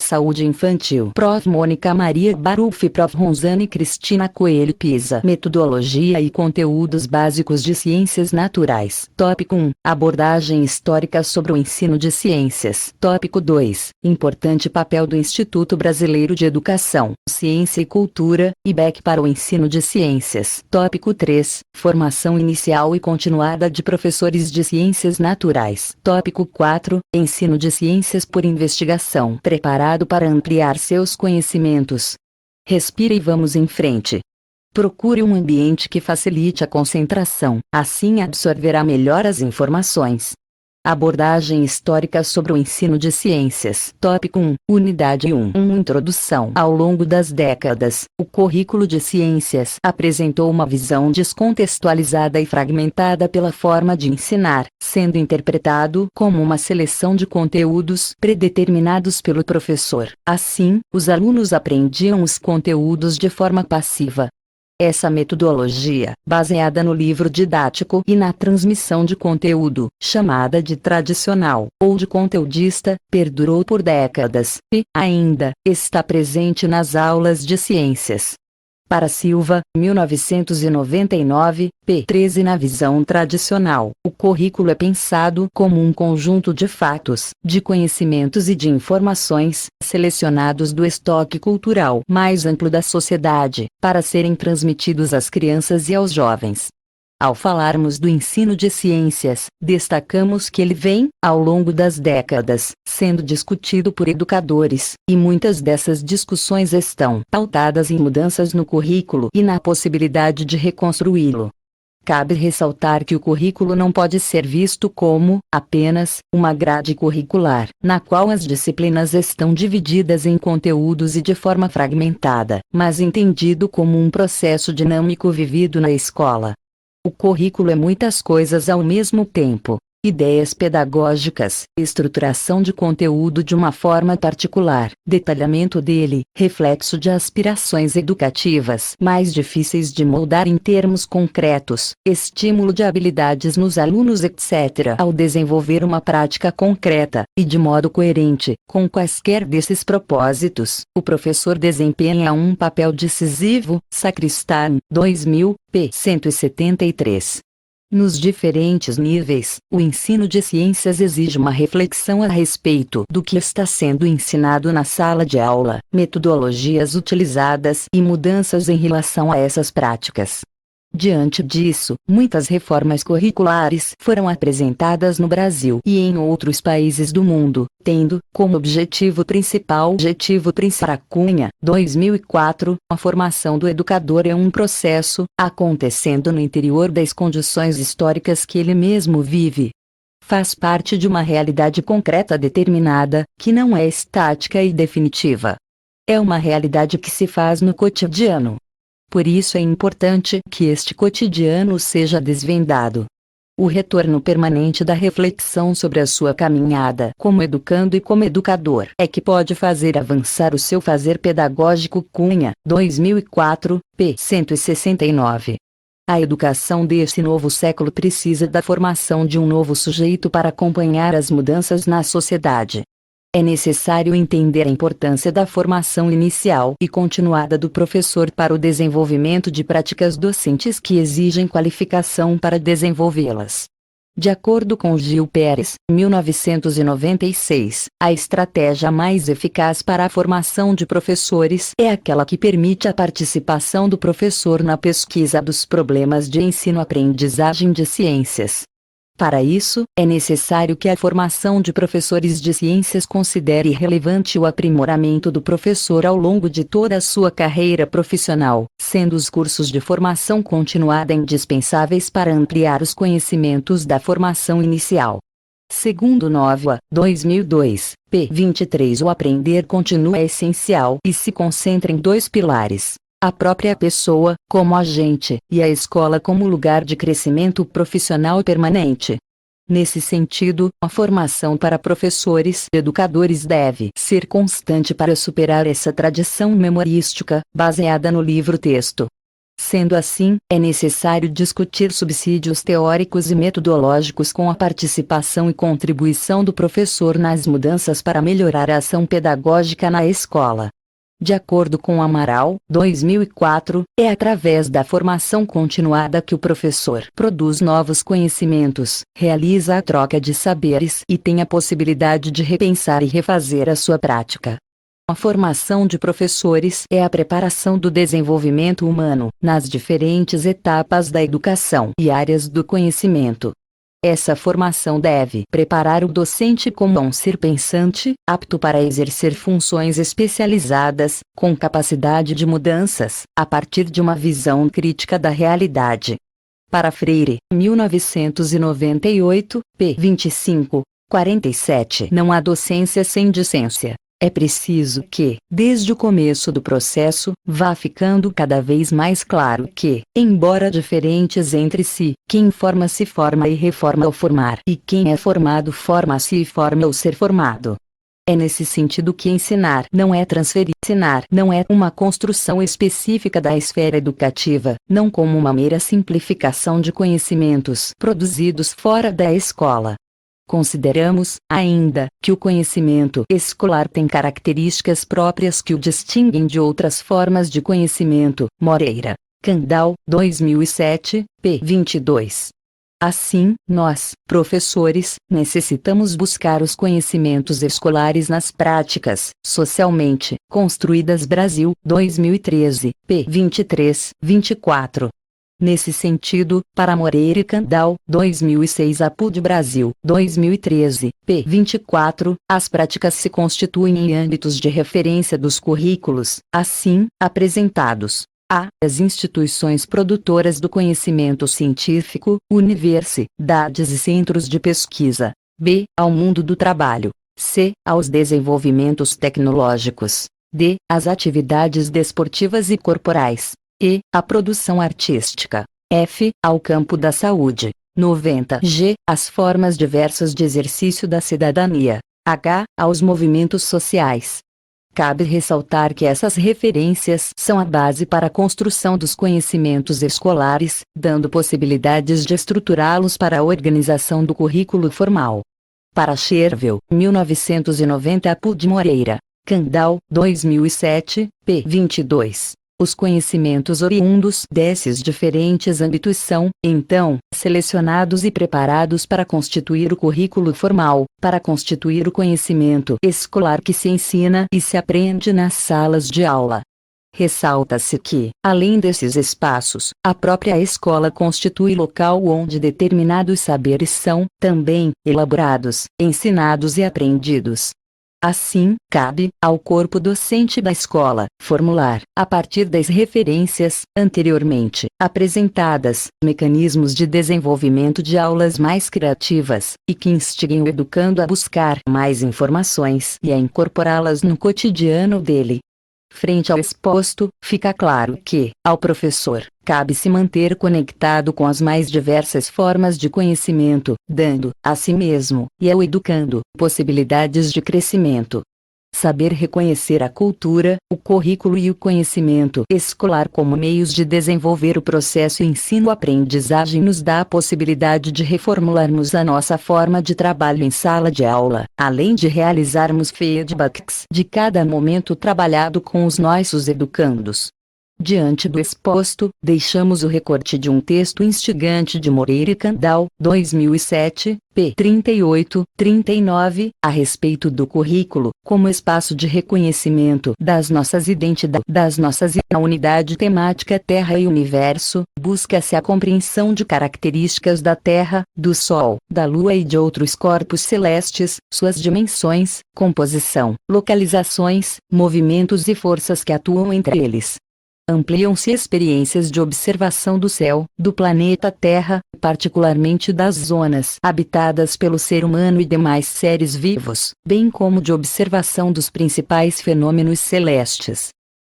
Saúde Infantil Prof. Mônica Maria Baruffi Prof. Rosane Cristina Coelho Pisa Metodologia e conteúdos básicos de ciências naturais. Tópico 1. Abordagem histórica sobre o ensino de ciências. Tópico 2. Importante papel do Instituto Brasileiro de Educação, Ciência e Cultura, IBEC para o ensino de ciências. Tópico 3. Formação inicial e continuada de professores de ciências naturais. Tópico 4. Ensino de ciências por investigação. Preparado para ampliar seus conhecimentos. Respire e vamos em frente. Procure um ambiente que facilite a concentração, assim absorverá melhor as informações. Abordagem histórica sobre o ensino de ciências. Tópico 1. Unidade 1. Introdução. Ao longo das décadas, o currículo de ciências apresentou uma visão descontextualizada e fragmentada pela forma de ensinar, sendo interpretado como uma seleção de conteúdos predeterminados pelo professor. Assim, os alunos aprendiam os conteúdos de forma passiva. Essa metodologia, baseada no livro didático e na transmissão de conteúdo, chamada de tradicional ou de conteudista, perdurou por décadas e, ainda, está presente nas aulas de ciências. Para Silva, 1999, p. 13. Na visão tradicional, o currículo é pensado como um conjunto de fatos, de conhecimentos e de informações, selecionados do estoque cultural mais amplo da sociedade, para serem transmitidos às crianças e aos jovens. Ao falarmos do ensino de ciências, destacamos que ele vem, ao longo das décadas, sendo discutido por educadores, e muitas dessas discussões estão pautadas em mudanças no currículo e na possibilidade de reconstruí-lo. Cabe ressaltar que o currículo não pode ser visto como, apenas, uma grade curricular, na qual as disciplinas estão divididas em conteúdos e de forma fragmentada, mas entendido como um processo dinâmico vivido na escola. O currículo é muitas coisas ao mesmo tempo. Ideias pedagógicas, estruturação de conteúdo de uma forma particular, detalhamento dele, reflexo de aspirações educativas mais difíceis de moldar em termos concretos, estímulo de habilidades nos alunos etc. Ao desenvolver uma prática concreta, e de modo coerente, com quaisquer desses propósitos, o professor desempenha um papel decisivo. Sacristán, 2000, p. 173. Nos diferentes níveis, o ensino de ciências exige uma reflexão a respeito do que está sendo ensinado na sala de aula, metodologias utilizadas e mudanças em relação a essas práticas. Diante disso, muitas reformas curriculares foram apresentadas no Brasil e em outros países do mundo, tendo, como objetivo principal para Cunha, 2004, a formação do educador é um processo, acontecendo no interior das condições históricas que ele mesmo vive. Faz parte de uma realidade concreta determinada, que não é estática e definitiva. É uma realidade que se faz no cotidiano. Por isso é importante que este cotidiano seja desvendado. O retorno permanente da reflexão sobre a sua caminhada como educando e como educador é que pode fazer avançar o seu fazer pedagógico. Cunha, 2004, p. 169. A educação desse novo século precisa da formação de um novo sujeito para acompanhar as mudanças na sociedade. É necessário entender a importância da formação inicial e continuada do professor para o desenvolvimento de práticas docentes que exigem qualificação para desenvolvê-las. De acordo com Gil Pérez, 1996, a estratégia mais eficaz para a formação de professores é aquela que permite a participação do professor na pesquisa dos problemas de ensino-aprendizagem de ciências. Para isso, é necessário que a formação de professores de ciências considere relevante o aprimoramento do professor ao longo de toda a sua carreira profissional, sendo os cursos de formação continuada indispensáveis para ampliar os conhecimentos da formação inicial. Segundo Nova, 2002, p. 23, o aprender contínuo é essencial e se concentra em dois pilares: a própria pessoa, como agente, e a escola como lugar de crescimento profissional permanente. Nesse sentido, a formação para professores e educadores deve ser constante para superar essa tradição memorística, baseada no livro-texto. Sendo assim, é necessário discutir subsídios teóricos e metodológicos com a participação e contribuição do professor nas mudanças para melhorar a ação pedagógica na escola. De acordo com Amaral, 2004, é através da formação continuada que o professor produz novos conhecimentos, realiza a troca de saberes e tem a possibilidade de repensar e refazer a sua prática. A formação de professores é a preparação do desenvolvimento humano, nas diferentes etapas da educação e áreas do conhecimento. Essa formação deve preparar o docente como um ser pensante, apto para exercer funções especializadas, com capacidade de mudanças, a partir de uma visão crítica da realidade. Para Freire, 1998, p. 25, 47. Não há docência sem discência. É preciso que, desde o começo do processo, vá ficando cada vez mais claro que, embora diferentes entre si, quem forma se forma e reforma ao formar, e quem é formado forma-se e forma ao ser formado. É nesse sentido que ensinar não é transferir. Ensinar não é uma construção específica da esfera educativa, não como uma mera simplificação de conhecimentos produzidos fora da escola. Consideramos, ainda, que o conhecimento escolar tem características próprias que o distinguem de outras formas de conhecimento. Moreira, Candal, 2007, p. 22. Assim, nós, professores, necessitamos buscar os conhecimentos escolares nas práticas, socialmente, construídas. Brasil, 2013, p. 23, 24. Nesse sentido, para Moreira e Candal, 2006 a PUD Brasil, 2013, p. 24, as práticas se constituem em âmbitos de referência dos currículos, assim, apresentados. A. As instituições produtoras do conhecimento científico, universidades e centros de pesquisa. B. Ao mundo do trabalho. C. Aos desenvolvimentos tecnológicos. D. Às atividades desportivas e corporais. E. À produção artística. F. Ao campo da saúde. 90. G. Às formas diversas de exercício da cidadania. H. Aos movimentos sociais. Cabe ressaltar que essas referências são a base para a construção dos conhecimentos escolares, dando possibilidades de estruturá-los para a organização do currículo formal. Para Chervel, 1990 PUD Moreira, Candal, 2007, p. 22. Os conhecimentos oriundos desses diferentes âmbitos são, então, selecionados e preparados para constituir o currículo formal, para constituir o conhecimento escolar que se ensina e se aprende nas salas de aula. Ressalta-se que, além desses espaços, a própria escola constitui local onde determinados saberes são, também, elaborados, ensinados e aprendidos. Assim, cabe ao corpo docente da escola formular, a partir das referências anteriormente apresentadas, mecanismos de desenvolvimento de aulas mais criativas e que instiguem o educando a buscar mais informações e a incorporá-las no cotidiano dele. Frente ao exposto, fica claro que, ao professor, cabe se manter conectado com as mais diversas formas de conhecimento, dando, a si mesmo, e ao educando, possibilidades de crescimento. Saber reconhecer a cultura, o currículo e o conhecimento escolar como meios de desenvolver o processo ensino-aprendizagem nos dá a possibilidade de reformularmos a nossa forma de trabalho em sala de aula, além de realizarmos feedbacks de cada momento trabalhado com os nossos educandos. Diante do exposto, deixamos o recorte de um texto instigante de Moreira e Candal, 2007, p. 38, 39, a respeito do currículo, como espaço de reconhecimento das nossas identidades, na unidade temática Terra e Universo, busca-se a compreensão de características da Terra, do Sol, da Lua e de outros corpos celestes, suas dimensões, composição, localizações, movimentos e forças que atuam entre eles. Ampliam-se experiências de observação do céu, do planeta Terra, particularmente das zonas habitadas pelo ser humano e demais seres vivos, bem como de observação dos principais fenômenos celestes.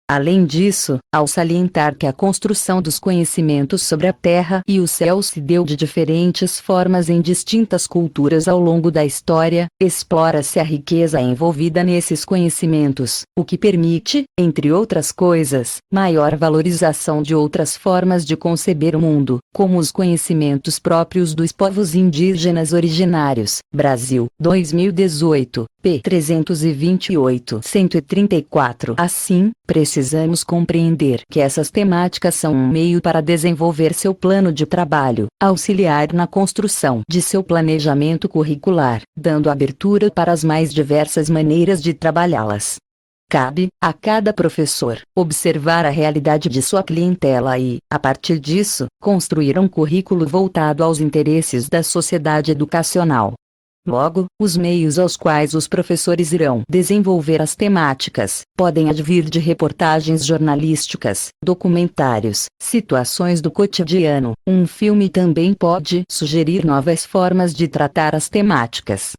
Além disso, ao salientar que a construção dos conhecimentos sobre a Terra e o céu se deu de diferentes formas em distintas culturas ao longo da história, explora-se a riqueza envolvida nesses conhecimentos, o que permite, entre outras coisas, maior valorização de outras formas de conceber o mundo, como os conhecimentos próprios dos povos indígenas originários. Brasil, 2018. P. 328-134. Assim, precisamos compreender que essas temáticas são um meio para desenvolver seu plano de trabalho, auxiliar na construção de seu planejamento curricular, dando abertura para as mais diversas maneiras de trabalhá-las. Cabe, a cada professor, observar a realidade de sua clientela e, a partir disso, construir um currículo voltado aos interesses da sociedade educacional. Logo, os meios aos quais os professores irão desenvolver as temáticas podem advir de reportagens jornalísticas, documentários, situações do cotidiano. Um filme também pode sugerir novas formas de tratar as temáticas.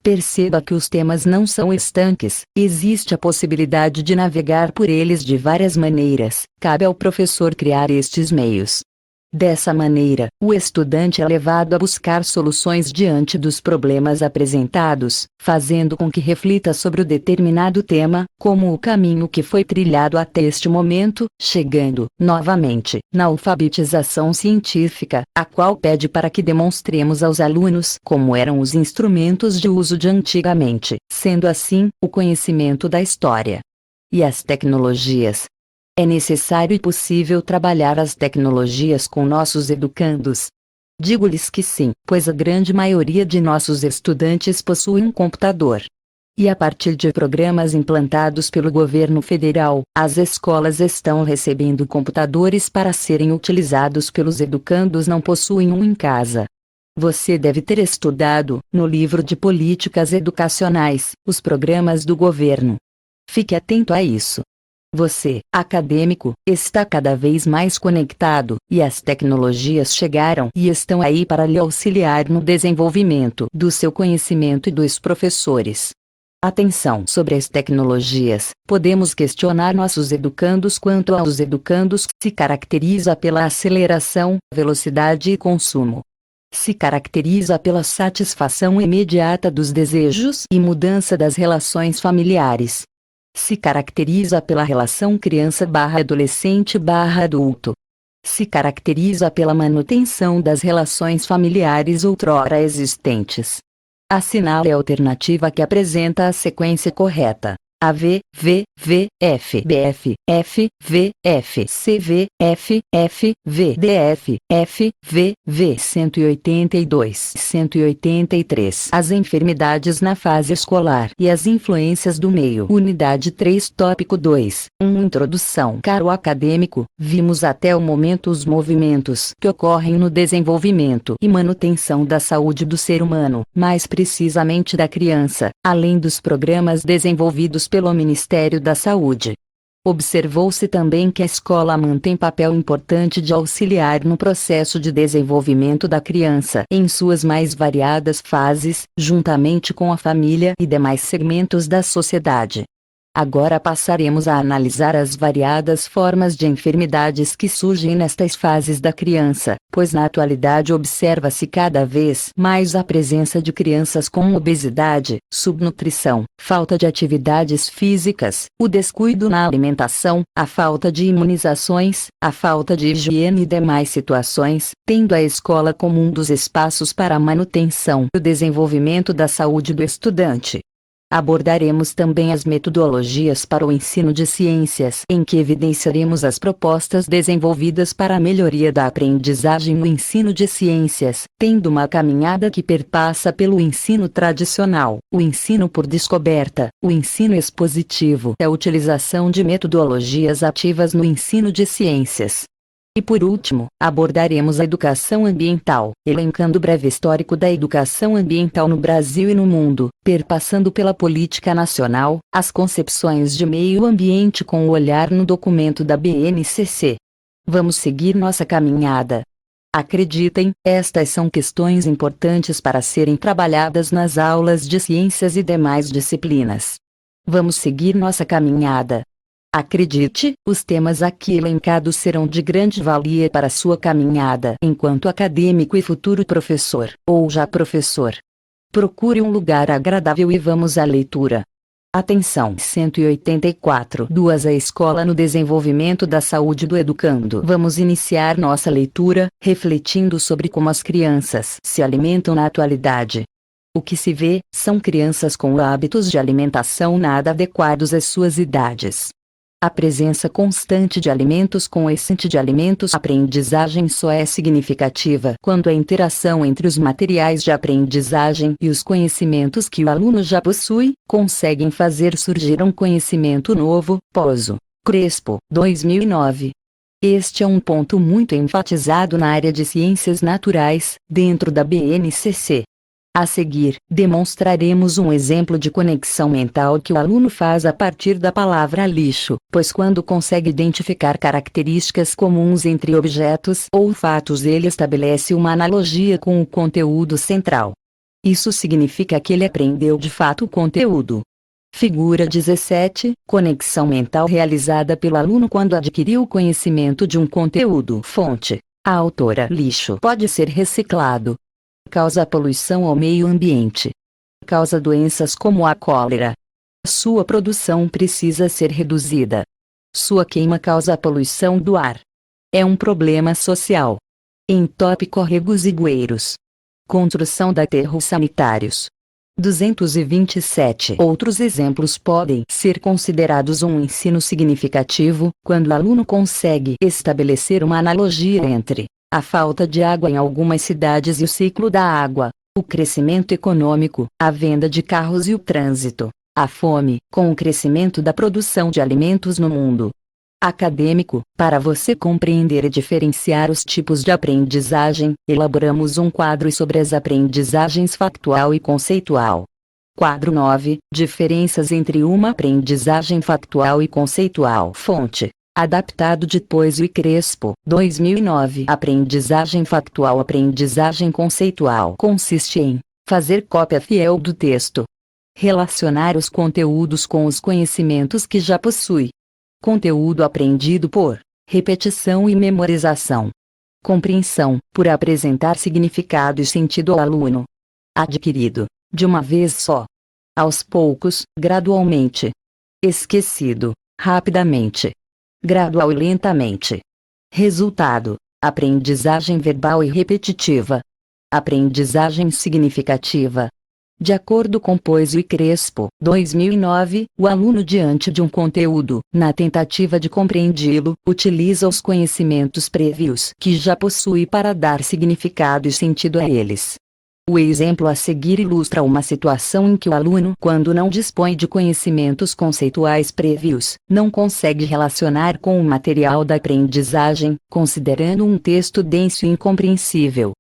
Perceba que os temas não são estanques, existe a possibilidade de navegar por eles de várias maneiras, cabe ao professor criar estes meios. Dessa maneira, o estudante é levado a buscar soluções diante dos problemas apresentados, fazendo com que reflita sobre o determinado tema, como o caminho que foi trilhado até este momento, chegando, novamente, na alfabetização científica, a qual pede para que demonstremos aos alunos como eram os instrumentos de uso de antigamente, sendo assim, o conhecimento da história e as tecnologias. É necessário e possível trabalhar as tecnologias com nossos educandos. Digo-lhes que sim, pois a grande maioria de nossos estudantes possui um computador. E a partir de programas implantados pelo governo federal, as escolas estão recebendo computadores para serem utilizados pelos educandos não possuem um em casa. Você deve ter estudado, no livro de políticas educacionais, os programas do governo. Fique atento a isso. Você, acadêmico, está cada vez mais conectado, e as tecnologias chegaram e estão aí para lhe auxiliar no desenvolvimento do seu conhecimento e dos professores. Atenção sobre as tecnologias, podemos questionar nossos educandos quanto aos educandos que se caracteriza pela aceleração, velocidade e consumo. Se caracteriza pela satisfação imediata dos desejos e mudança das relações familiares. Se caracteriza pela relação criança/adolescente/adulto. Se caracteriza pela manutenção das relações familiares outrora existentes. Assinale a alternativa que apresenta a sequência correta. AV, V, V, F, BF, F, V, F, CV, F, F, V, DF, F, V, V. 182, 183. As enfermidades na fase escolar e as influências do meio. Unidade 3, tópico 2. Introdução. Caro acadêmico, vimos até o momento os movimentos que ocorrem no desenvolvimento e manutenção da saúde do ser humano, mais precisamente da criança, além dos programas desenvolvidos pelo Ministério da Saúde. Observou-se também que a escola mantém papel importante de auxiliar no processo de desenvolvimento da criança em suas mais variadas fases, juntamente com a família e demais segmentos da sociedade. Agora passaremos a analisar as variadas formas de enfermidades que surgem nestas fases da criança, pois na atualidade observa-se cada vez mais a presença de crianças com obesidade, subnutrição, falta de atividades físicas, o descuido na alimentação, a falta de imunizações, a falta de higiene e demais situações, tendo a escola como um dos espaços para a manutenção e o desenvolvimento da saúde do estudante. Abordaremos também as metodologias para o ensino de ciências, em que evidenciaremos as propostas desenvolvidas para a melhoria da aprendizagem no ensino de ciências, tendo uma caminhada que perpassa pelo ensino tradicional, o ensino por descoberta, o ensino expositivo e a utilização de metodologias ativas no ensino de ciências. E por último, abordaremos a educação ambiental, elencando o breve histórico da educação ambiental no Brasil e no mundo, perpassando pela política nacional, as concepções de meio ambiente com o olhar no documento da BNCC. Vamos seguir nossa caminhada. Acreditem, estas são questões importantes para serem trabalhadas nas aulas de ciências e demais disciplinas. Vamos seguir nossa caminhada. Acredite, os temas aqui elencados serão de grande valia para sua caminhada enquanto acadêmico e futuro professor, ou já professor. Procure um lugar agradável e vamos à leitura. Atenção 184 2 A Escola no Desenvolvimento da Saúde do Educando. Vamos iniciar nossa leitura, refletindo sobre como as crianças se alimentam na atualidade. O que se vê, são crianças com hábitos de alimentação nada adequados às suas idades. A presença constante de alimentos com essência de alimentos. A aprendizagem só é significativa quando a interação entre os materiais de aprendizagem e os conhecimentos que o aluno já possui, conseguem fazer surgir um conhecimento novo. Pozo, Crespo, 2009. Este é um ponto muito enfatizado na área de ciências naturais, dentro da BNCC. A seguir, demonstraremos um exemplo de conexão mental que o aluno faz a partir da palavra lixo, pois quando consegue identificar características comuns entre objetos ou fatos ele estabelece uma analogia com o conteúdo central. Isso significa que ele aprendeu de fato o conteúdo. Figura 17, conexão mental realizada pelo aluno quando adquiriu o conhecimento de um conteúdo. Fonte: a autora. Lixo pode ser reciclado. Causa poluição ao meio ambiente. Causa doenças como a cólera. Sua produção precisa ser reduzida. Sua queima causa poluição do ar. É um problema social. Entope córregos e bueiros. Construção de aterros sanitários. 227 outros exemplos podem ser considerados um ensino significativo, quando o aluno consegue estabelecer uma analogia entre a falta de água em algumas cidades e o ciclo da água, o crescimento econômico, a venda de carros e o trânsito, a fome, com o crescimento da produção de alimentos no mundo. Acadêmico, para você compreender e diferenciar os tipos de aprendizagem, elaboramos um quadro sobre as aprendizagens factual e conceitual. Quadro 9, diferenças entre uma aprendizagem factual e conceitual. Fonte: adaptado de Pozo e Crespo, 2009. Aprendizagem factual. Aprendizagem conceitual consiste em fazer cópia fiel do texto, relacionar os conteúdos com os conhecimentos que já possui. Conteúdo aprendido por repetição e memorização. Compreensão, por apresentar significado e sentido ao aluno. Adquirido, de uma vez só. Aos poucos, gradualmente. Esquecido, rapidamente. Gradual e lentamente. Resultado: aprendizagem verbal e repetitiva. Aprendizagem significativa. De acordo com Pozo e Crespo, 2009, o aluno diante de um conteúdo, na tentativa de compreendi-lo, utiliza os conhecimentos prévios que já possui para dar significado e sentido a eles. O exemplo a seguir ilustra uma situação em que o aluno, quando não dispõe de conhecimentos conceituais prévios, não consegue relacionar com o material da aprendizagem, considerando um texto denso e incompreensível.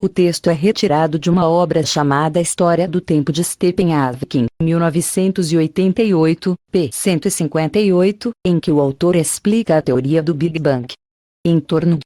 O texto é retirado de uma obra chamada História do Tempo de Stephen Hawking, 1988, p. 158, em que o autor explica a teoria do Big Bang. Em torno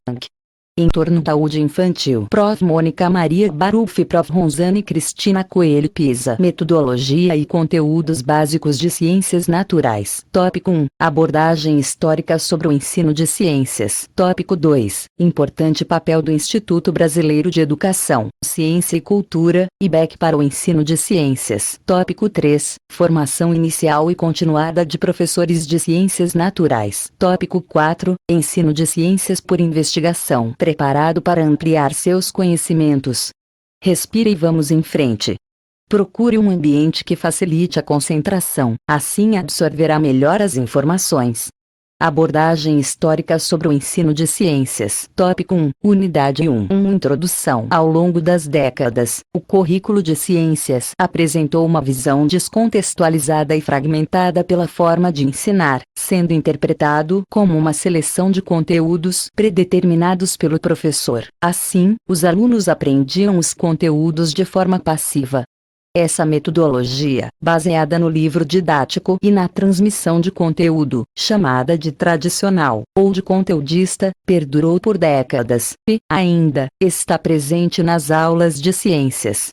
da saúde infantil. Prof. Mônica Maria Baruffi. Prof. Rosane Cristina Coelho Pisa. Metodologia e conteúdos básicos de ciências naturais. Tópico 1. Abordagem histórica sobre o ensino de ciências. Tópico 2. Importante papel do Instituto Brasileiro de Educação, Ciência e Cultura, IBEC para o ensino de ciências. Tópico 3. Formação inicial e continuada de professores de ciências naturais. Tópico 4. Ensino de ciências por investigação. Preparado para ampliar seus conhecimentos. Respire e vamos em frente. Procure um ambiente que facilite a concentração, assim absorverá melhor as informações. Abordagem histórica sobre o ensino de ciências. Tópico 1. Unidade 1. Introdução. Ao longo das décadas, o currículo de ciências apresentou uma visão descontextualizada e fragmentada pela forma de ensinar, sendo interpretado como uma seleção de conteúdos predeterminados pelo professor. Assim, os alunos aprendiam os conteúdos de forma passiva. Essa metodologia, baseada no livro didático e na transmissão de conteúdo, chamada de tradicional, ou de conteudista, perdurou por décadas, e, ainda, está presente nas aulas de ciências.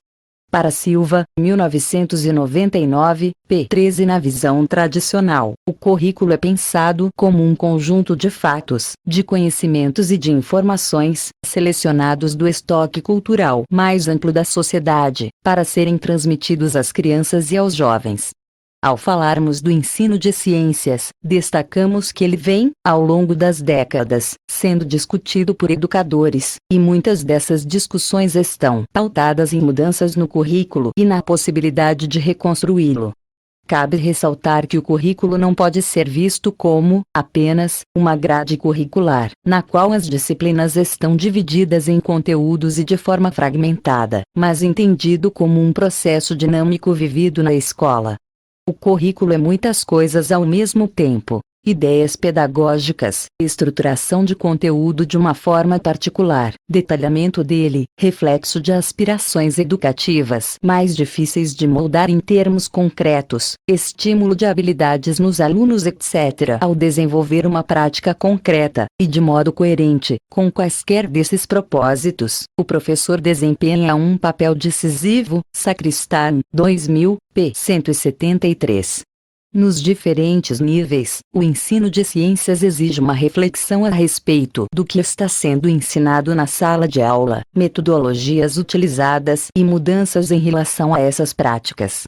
Para Silva, 1999, p. 13. Na visão tradicional, o currículo é pensado como um conjunto de fatos, de conhecimentos e de informações, selecionados do estoque cultural mais amplo da sociedade, para serem transmitidos às crianças e aos jovens. Ao falarmos do ensino de ciências, destacamos que ele vem, ao longo das décadas, sendo discutido por educadores, e muitas dessas discussões estão pautadas em mudanças no currículo e na possibilidade de reconstruí-lo. Cabe ressaltar que o currículo não pode ser visto como, apenas, uma grade curricular, na qual as disciplinas estão divididas em conteúdos e de forma fragmentada, mas entendido como um processo dinâmico vivido na escola. O currículo é muitas coisas ao mesmo tempo: ideias pedagógicas, estruturação de conteúdo de uma forma particular, detalhamento dele, reflexo de aspirações educativas mais difíceis de moldar em termos concretos, estímulo de habilidades nos alunos, etc. Ao desenvolver uma prática concreta, e de modo coerente, com quaisquer desses propósitos, o professor desempenha um papel decisivo. Sacristán, 2000, p. 173. Nos diferentes níveis, o ensino de ciências exige uma reflexão a respeito do que está sendo ensinado na sala de aula, metodologias utilizadas e mudanças em relação a essas práticas.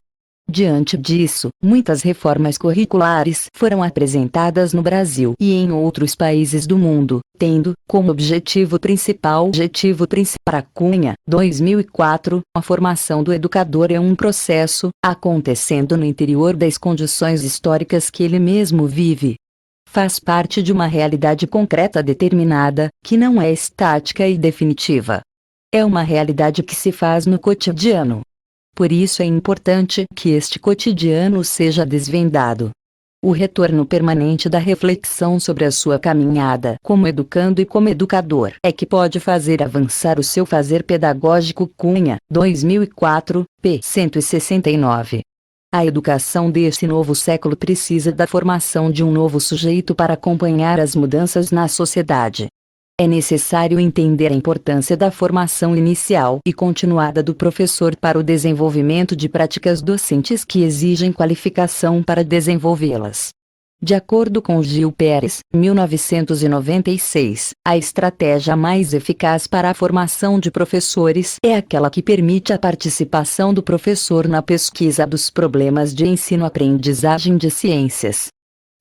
Diante disso, muitas reformas curriculares foram apresentadas no Brasil e em outros países do mundo, tendo, como objetivo principal para Cunha, 2004, a formação do educador é um processo, acontecendo no interior das condições históricas que ele mesmo vive. Faz parte de uma realidade concreta determinada, que não é estática e definitiva. É uma realidade que se faz no cotidiano. Por isso é importante que este cotidiano seja desvendado. O retorno permanente da reflexão sobre a sua caminhada como educando e como educador é que pode fazer avançar o seu fazer pedagógico. Cunha, 2004, p. 169. A educação desse novo século precisa da formação de um novo sujeito para acompanhar as mudanças na sociedade. É necessário entender a importância da formação inicial e continuada do professor para o desenvolvimento de práticas docentes que exigem qualificação para desenvolvê-las. De acordo com Gil Pérez, 1996, a estratégia mais eficaz para a formação de professores é aquela que permite a participação do professor na pesquisa dos problemas de ensino-aprendizagem de ciências.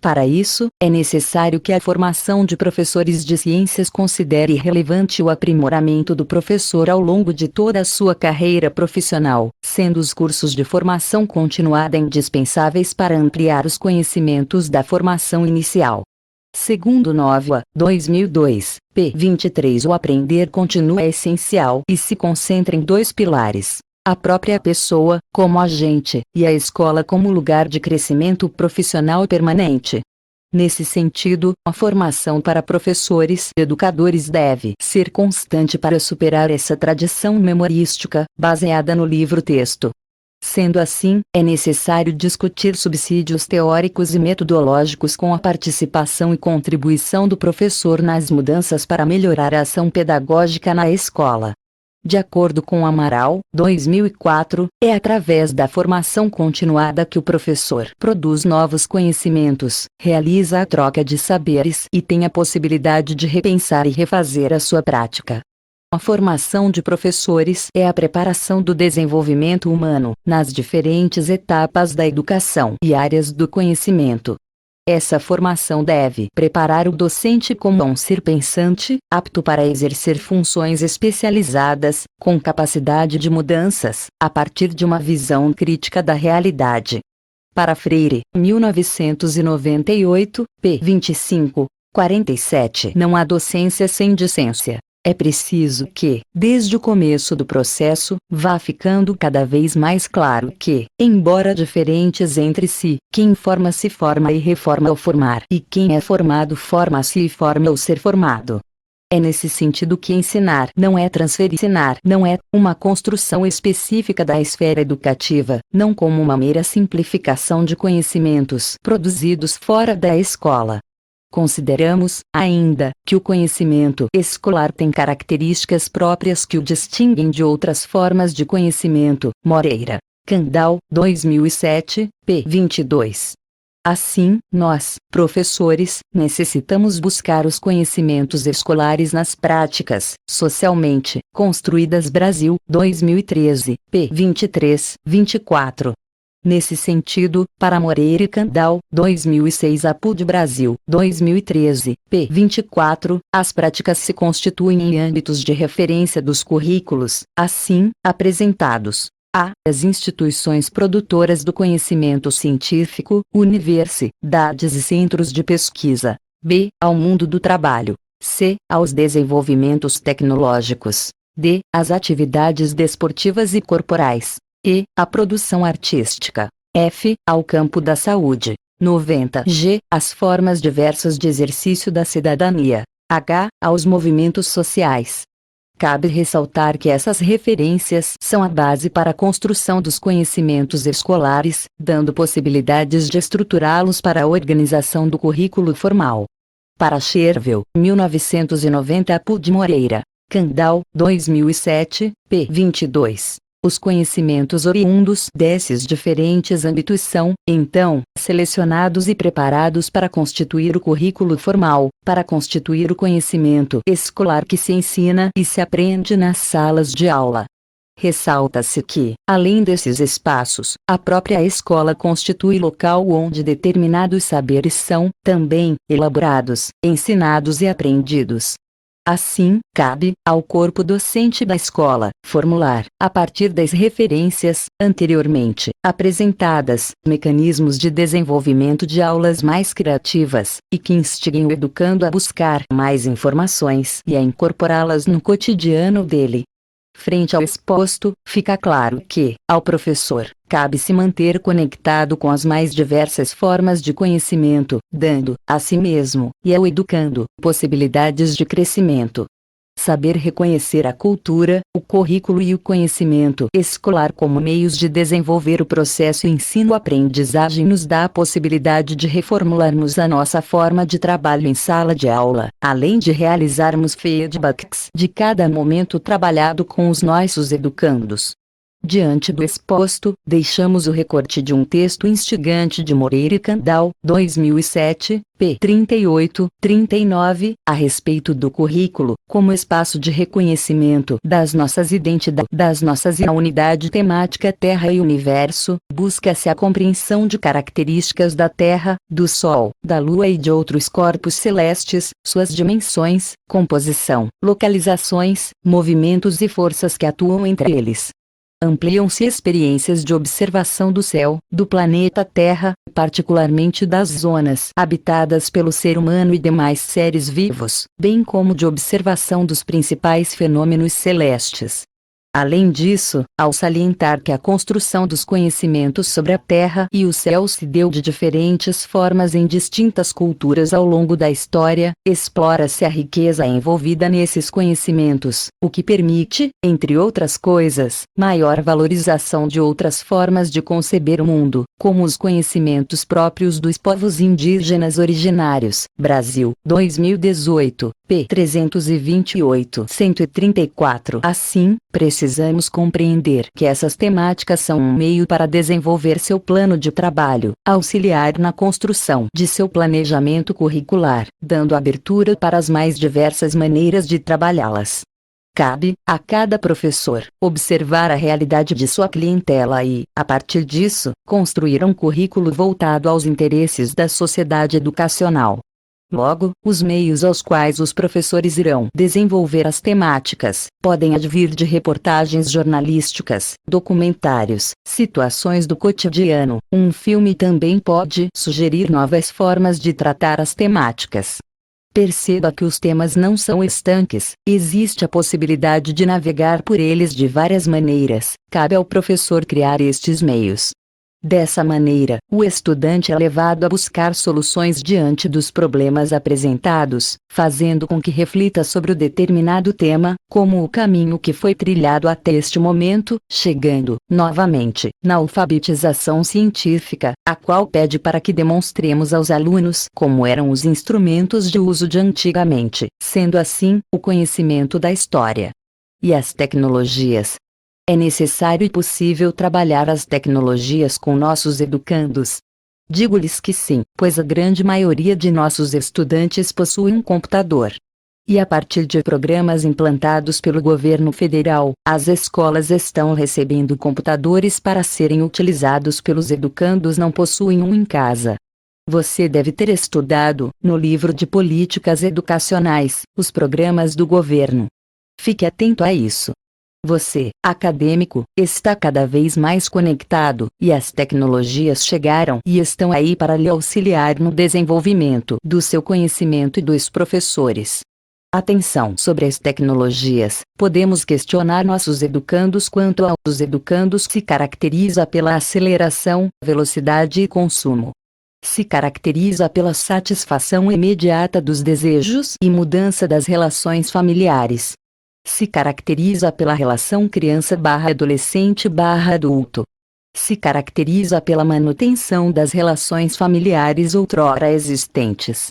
Para isso, é necessário que a formação de professores de ciências considere relevante o aprimoramento do professor ao longo de toda a sua carreira profissional, sendo os cursos de formação continuada indispensáveis para ampliar os conhecimentos da formação inicial. Segundo Nova, 2002, p. 23, o aprender contínuo é essencial e se concentra em dois pilares: a própria pessoa, como agente, e a escola como lugar de crescimento profissional permanente. Nesse sentido, a formação para professores e educadores deve ser constante para superar essa tradição memorística, baseada no livro-texto. Sendo assim, é necessário discutir subsídios teóricos e metodológicos com a participação e contribuição do professor nas mudanças para melhorar a ação pedagógica na escola. De acordo com Amaral, 2004, é através da formação continuada que o professor produz novos conhecimentos, realiza a troca de saberes e tem a possibilidade de repensar e refazer a sua prática. A formação de professores é a preparação do desenvolvimento humano, nas diferentes etapas da educação e áreas do conhecimento. Essa formação deve preparar o docente como um ser pensante, apto para exercer funções especializadas, com capacidade de mudanças, a partir de uma visão crítica da realidade. Para Freire, 1998, p. 25, 47. Não há docência sem discência. É preciso que, desde o começo do processo, vá ficando cada vez mais claro que, embora diferentes entre si, quem forma se forma e reforma ao formar, e quem é formado forma-se e forma ao ser formado. É nesse sentido que ensinar não é transferir. Ensinar não é uma construção específica da esfera educativa, não como uma mera simplificação de conhecimentos produzidos fora da escola. Consideramos, ainda, que o conhecimento escolar tem características próprias que o distinguem de outras formas de conhecimento. Moreira, Candal, 2007, p. 22. Assim, nós, professores, necessitamos buscar os conhecimentos escolares nas práticas, socialmente, construídas. Brasil, 2013, p. 23, 24. Nesse sentido, para Moreira e Candal, 2006 a PUD Brasil, 2013, p. 24, as práticas se constituem em âmbitos de referência dos currículos, assim, apresentados. A. As instituições produtoras do conhecimento científico, universidades e centros de pesquisa. B. Ao mundo do trabalho. C. Aos desenvolvimentos tecnológicos. D. Às atividades desportivas e corporais. E. À produção artística. F. Ao campo da saúde. 90. G. Às formas diversas de exercício da cidadania. H. Aos movimentos sociais. Cabe ressaltar que essas referências são a base para a construção dos conhecimentos escolares, dando possibilidades de estruturá-los para a organização do currículo formal. Para Chervel, 1990. PUD Moreira, Candal, 2007, p. 22. Os conhecimentos oriundos desses diferentes âmbitos são, então, selecionados e preparados para constituir o currículo formal, para constituir o conhecimento escolar que se ensina e se aprende nas salas de aula. Ressalta-se que, além desses espaços, a própria escola constitui local onde determinados saberes são, também, elaborados, ensinados e aprendidos. Assim, cabe ao corpo docente da escola formular, a partir das referências anteriormente apresentadas, mecanismos de desenvolvimento de aulas mais criativas e que instiguem o educando a buscar mais informações e a incorporá-las no cotidiano dele. Frente ao exposto, fica claro que, ao professor, cabe se manter conectado com as mais diversas formas de conhecimento, dando, a si mesmo, e ao educando, possibilidades de crescimento. Saber reconhecer a cultura, o currículo e o conhecimento escolar como meios de desenvolver o processo ensino-aprendizagem nos dá a possibilidade de reformularmos a nossa forma de trabalho em sala de aula, além de realizarmos feedbacks de cada momento trabalhado com os nossos educandos. Diante do exposto, deixamos o recorte de um texto instigante de Moreira e Candal, 2007, p. 38, 39, a respeito do currículo, como espaço de reconhecimento das nossas identidades, e a unidade temática Terra e Universo, busca-se a compreensão de características da Terra, do Sol, da Lua e de outros corpos celestes, suas dimensões, composição, localizações, movimentos e forças que atuam entre eles. Ampliam-se experiências de observação do céu, do planeta Terra, particularmente das zonas habitadas pelo ser humano e demais seres vivos, bem como de observação dos principais fenômenos celestes. Além disso, ao salientar que a construção dos conhecimentos sobre a Terra e o céu se deu de diferentes formas em distintas culturas ao longo da história, explora-se a riqueza envolvida nesses conhecimentos, o que permite, entre outras coisas, maior valorização de outras formas de conceber o mundo, como os conhecimentos próprios dos povos indígenas originários. Brasil, 2018, p. 328, 134. Assim, precisamos compreender que essas temáticas são um meio para desenvolver seu plano de trabalho, auxiliar na construção de seu planejamento curricular, dando abertura para as mais diversas maneiras de trabalhá-las. Cabe, a cada professor, observar a realidade de sua clientela e, a partir disso, construir um currículo voltado aos interesses da sociedade educacional. Logo, os meios aos quais os professores irão desenvolver as temáticas podem advir de reportagens jornalísticas, documentários, situações do cotidiano. Um filme também pode sugerir novas formas de tratar as temáticas. Perceba que os temas não são estanques, existe a possibilidade de navegar por eles de várias maneiras, cabe ao professor criar estes meios. Dessa maneira, o estudante é levado a buscar soluções diante dos problemas apresentados, fazendo com que reflita sobre o determinado tema, como o caminho que foi trilhado até este momento, chegando, novamente, na alfabetização científica, a qual pede para que demonstremos aos alunos como eram os instrumentos de uso de antigamente, sendo assim, o conhecimento da história e as tecnologias. É necessário e possível trabalhar as tecnologias com nossos educandos. Digo-lhes que sim, pois a grande maioria de nossos estudantes possui um computador. E a partir de programas implantados pelo governo federal, as escolas estão recebendo computadores para serem utilizados pelos educandos não possuem um em casa. Você deve ter estudado, no livro de políticas educacionais, os programas do governo. Fique atento a isso. Você, acadêmico, está cada vez mais conectado, e as tecnologias chegaram e estão aí para lhe auxiliar no desenvolvimento do seu conhecimento e dos professores. Atenção sobre as tecnologias, podemos questionar nossos educandos quanto aos educandos se caracteriza pela aceleração, velocidade e consumo. Se caracteriza pela satisfação imediata dos desejos e mudança das relações familiares. Se caracteriza pela relação criança/adolescente/adulto. Se caracteriza pela manutenção das relações familiares outrora existentes.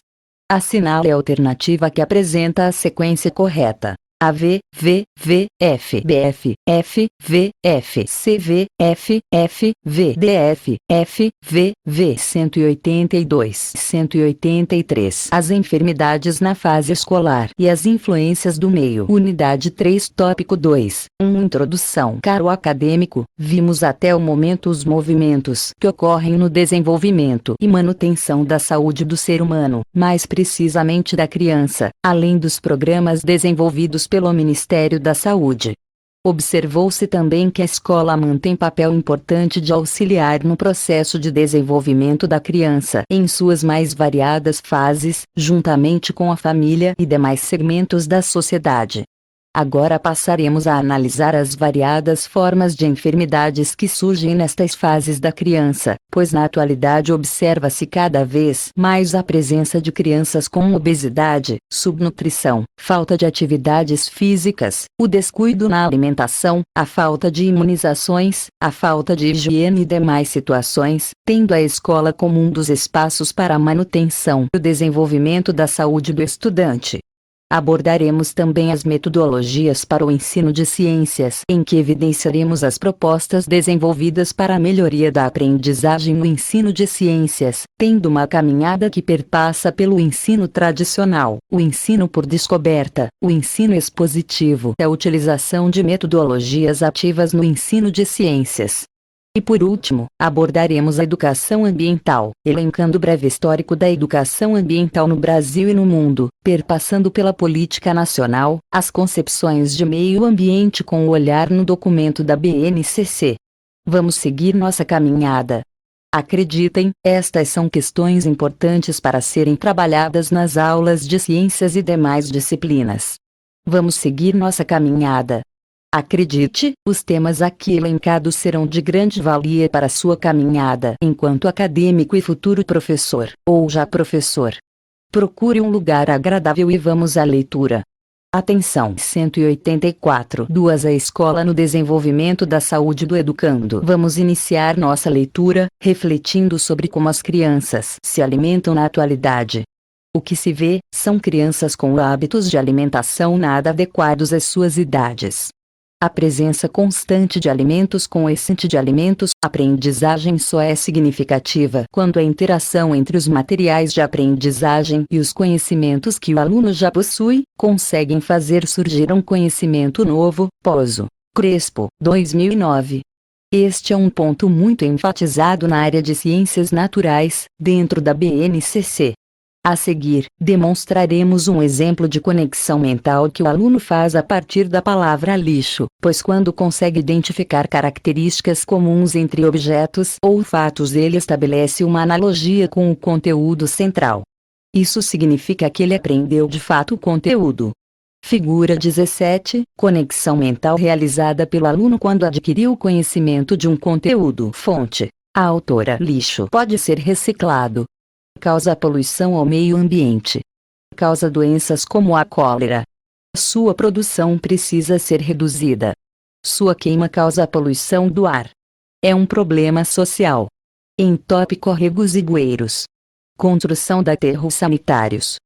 Assinale a alternativa que apresenta a sequência correta. AV, V, V, F, BF, F, V, F, CV, F, F, V, DF, F, V, V. 182, 183. As enfermidades na fase escolar e as influências do meio. Unidade 3, tópico 2. Introdução. Caro acadêmico, vimos até o momento os movimentos que ocorrem no desenvolvimento e manutenção da saúde do ser humano, mais precisamente da criança, além dos programas desenvolvidos pelo Ministério da Saúde. Observou-se também que a escola mantém papel importante de auxiliar no processo de desenvolvimento da criança em suas mais variadas fases, juntamente com a família e demais segmentos da sociedade. Agora passaremos a analisar as variadas formas de enfermidades que surgem nestas fases da criança, pois na atualidade observa-se cada vez mais a presença de crianças com obesidade, subnutrição, falta de atividades físicas, o descuido na alimentação, a falta de imunizações, a falta de higiene e demais situações, tendo a escola como um dos espaços para a manutenção e o desenvolvimento da saúde do estudante. Abordaremos também as metodologias para o ensino de ciências, em que evidenciaremos as propostas desenvolvidas para a melhoria da aprendizagem no ensino de ciências, tendo uma caminhada que perpassa pelo ensino tradicional, o ensino por descoberta, o ensino expositivo e a utilização de metodologias ativas no ensino de ciências. E por último, abordaremos a educação ambiental, elencando o breve histórico da educação ambiental no Brasil e no mundo, perpassando pela política nacional, as concepções de meio ambiente com o olhar no documento da BNCC. Vamos seguir nossa caminhada. Acreditem, estas são questões importantes para serem trabalhadas nas aulas de ciências e demais disciplinas. Vamos seguir nossa caminhada. Acredite, os temas aqui elencados serão de grande valia para sua caminhada enquanto acadêmico e futuro professor, ou já professor. Procure um lugar agradável e vamos à leitura. Atenção! 184. 2. A escola no desenvolvimento da saúde do educando. Vamos iniciar nossa leitura, refletindo sobre como as crianças se alimentam na atualidade. O que se vê, são crianças com hábitos de alimentação nada adequados às suas idades. A presença constante de alimentos com essência de alimentos, a aprendizagem só é significativa quando a interação entre os materiais de aprendizagem e os conhecimentos que o aluno já possui, conseguem fazer surgir um conhecimento novo. Pozo, Crespo, 2009. Este é um ponto muito enfatizado na área de ciências naturais, dentro da BNCC. A seguir, demonstraremos um exemplo de conexão mental que o aluno faz a partir da palavra lixo, pois quando consegue identificar características comuns entre objetos ou fatos ele estabelece uma analogia com o conteúdo central. Isso significa que ele aprendeu de fato o conteúdo. Figura 17, conexão mental realizada pelo aluno quando adquiriu o conhecimento de um conteúdo. Fonte: A autora: lixo pode ser reciclado. Causa poluição ao meio ambiente. Causa doenças como a cólera. Sua produção precisa ser reduzida. Sua queima causa poluição do ar. É um problema social. Entope córregos e bueiros. Construção de aterros sanitários.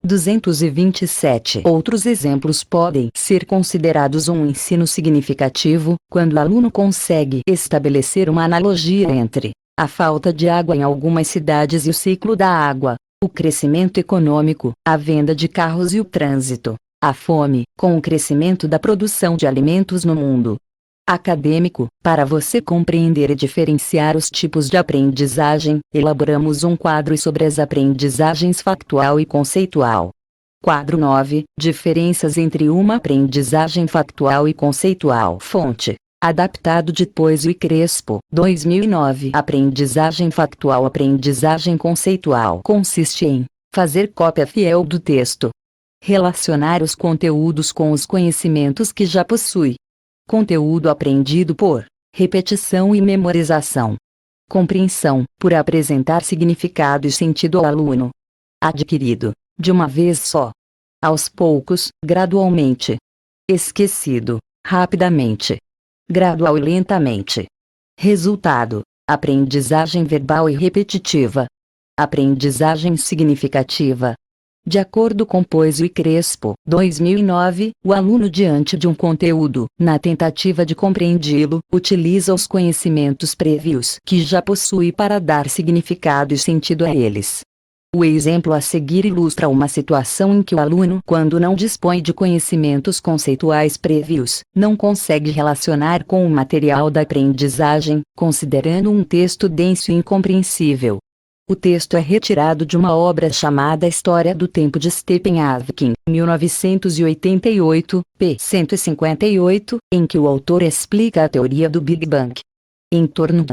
227 outros exemplos podem ser considerados um ensino significativo, quando o aluno consegue estabelecer uma analogia entre a falta de água em algumas cidades e o ciclo da água, o crescimento econômico, a venda de carros e o trânsito, a fome, com o crescimento da produção de alimentos no mundo. Acadêmico: para você compreender e diferenciar os tipos de aprendizagem, elaboramos um quadro sobre as aprendizagens factual e conceitual. Quadro 9: diferenças entre uma aprendizagem factual e conceitual. Fonte: adaptado de Poisio e Crespo, 2009. Aprendizagem factual. Aprendizagem conceitual consiste em fazer cópia fiel do texto, relacionar os conteúdos com os conhecimentos que já possui. Conteúdo aprendido por repetição e memorização. Compreensão, por apresentar significado e sentido ao aluno. Adquirido, de uma vez só. Aos poucos, gradualmente. Esquecido, rapidamente. Gradual e lentamente. Resultado: aprendizagem verbal e repetitiva. Aprendizagem significativa. De acordo com Poisio e Crespo, 2009, o aluno diante de um conteúdo, na tentativa de compreendi-lo, utiliza os conhecimentos prévios que já possui para dar significado e sentido a eles. O exemplo a seguir ilustra uma situação em que o aluno, quando não dispõe de conhecimentos conceituais prévios, não consegue relacionar com o material da aprendizagem, considerando um texto denso e incompreensível. O texto é retirado de uma obra chamada História do Tempo de Stephen Hawking, 1988, p. 158, em que o autor explica a teoria do Big Bang. Em torno